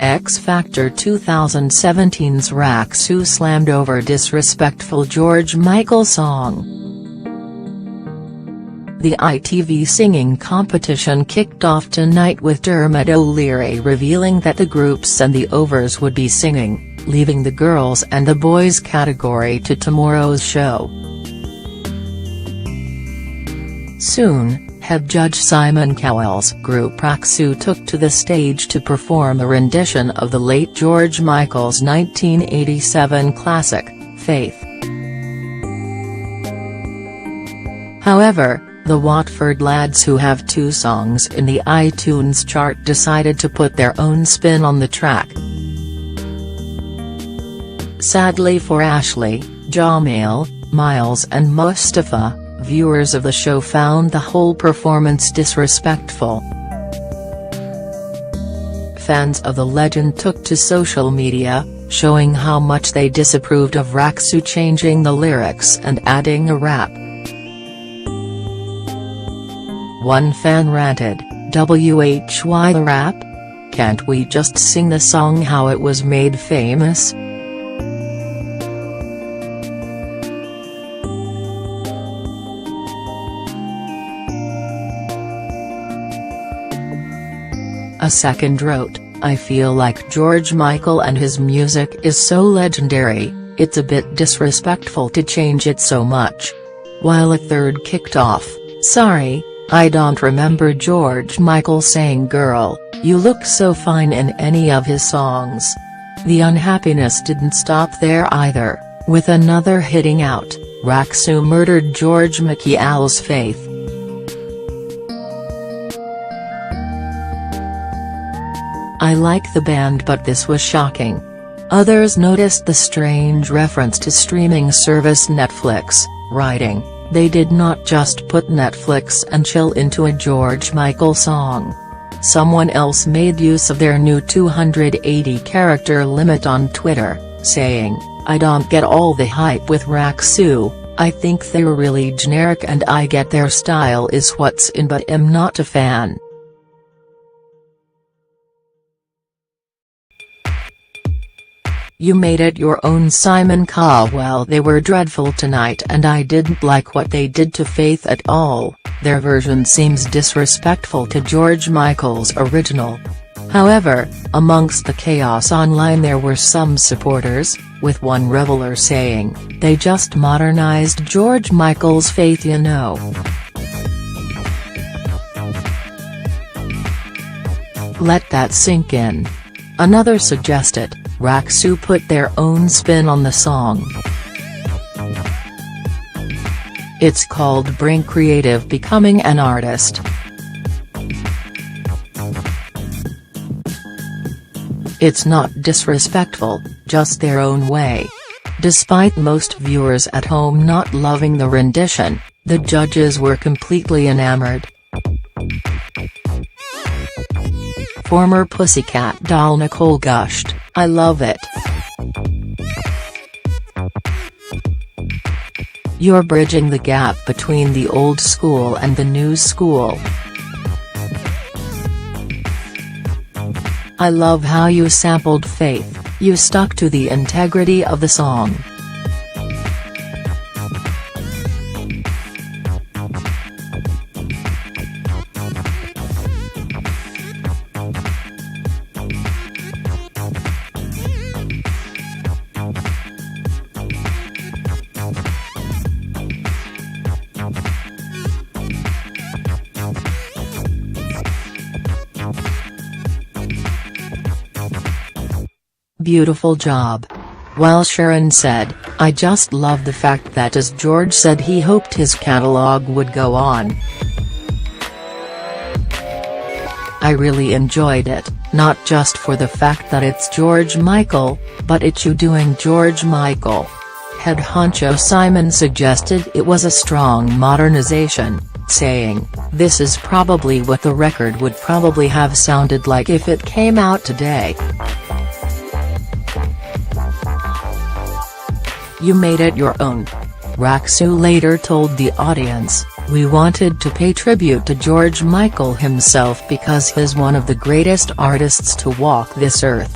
X Factor 2017's Rak-Su slammed over disrespectful George Michael song. The ITV singing competition kicked off tonight with Dermot O'Leary revealing that the groups and the overs would be singing, leaving the girls and the boys category to tomorrow's show. Soon, head judge Simon Cowell's group Rak-Su took to the stage to perform a rendition of the late George Michael's 1987 classic, Faith. However, the Watford lads, who have 2 songs in the iTunes chart, decided to put their own spin on the track. Sadly for Ashley, Jamal, Miles and Mustafa, viewers of the show found the whole performance disrespectful. Fans of the legend took to social media, showing how much they disapproved of Rak-Su changing the lyrics and adding a rap. One fan ranted, "WHY the rap? Can't we just sing the song how it was made famous?" A second wrote, "I feel like George Michael and his music is so legendary, it's a bit disrespectful to change it so much." While a third kicked off, "Sorry, I don't remember George Michael saying girl, you look so fine in any of his songs." The unhappiness didn't stop there either, with another hitting out, Rak-Su murdered George Michael's Faith. "I like the band but this was shocking." Others noticed the strange reference to streaming service Netflix, writing, "They did not just put Netflix and chill into a George Michael song." Someone else made use of their new 280-character limit on Twitter, saying, "I don't get all the hype with Rak-Su, I think they're really generic and I get their style is what's in but am not a fan." "You made it your own Simon Cowell. They were dreadful tonight and I didn't like what they did to Faith at all, their version seems disrespectful to George Michael's original." However, amongst the chaos online there were some supporters, with one reveler saying, "They just modernized George Michael's Faith, you know." "Let that sink in." Another suggested, Rak-Su put their own spin on the song. "It's called Bring Creative Becoming an Artist." "It's not disrespectful, just their own way." Despite most viewers at home not loving the rendition, the judges were completely enamored. Former Pussycat doll Nicole gushed, "I love it. You're bridging the gap between the old school and the new school. I love how you sampled Faith, you stuck to the integrity of the song." "Beautiful job." While Sharon said, "I just love the fact that as George said he hoped his catalog would go on. I really enjoyed it, not just for the fact that it's George Michael, but it's you doing George Michael." Head honcho Simon suggested it was a strong modernization, saying, "This is probably what the record would probably have sounded like if it came out today. You made it your own." Rak-Su later told the audience, "We wanted to pay tribute to George Michael himself because he's one of the greatest artists to walk this earth.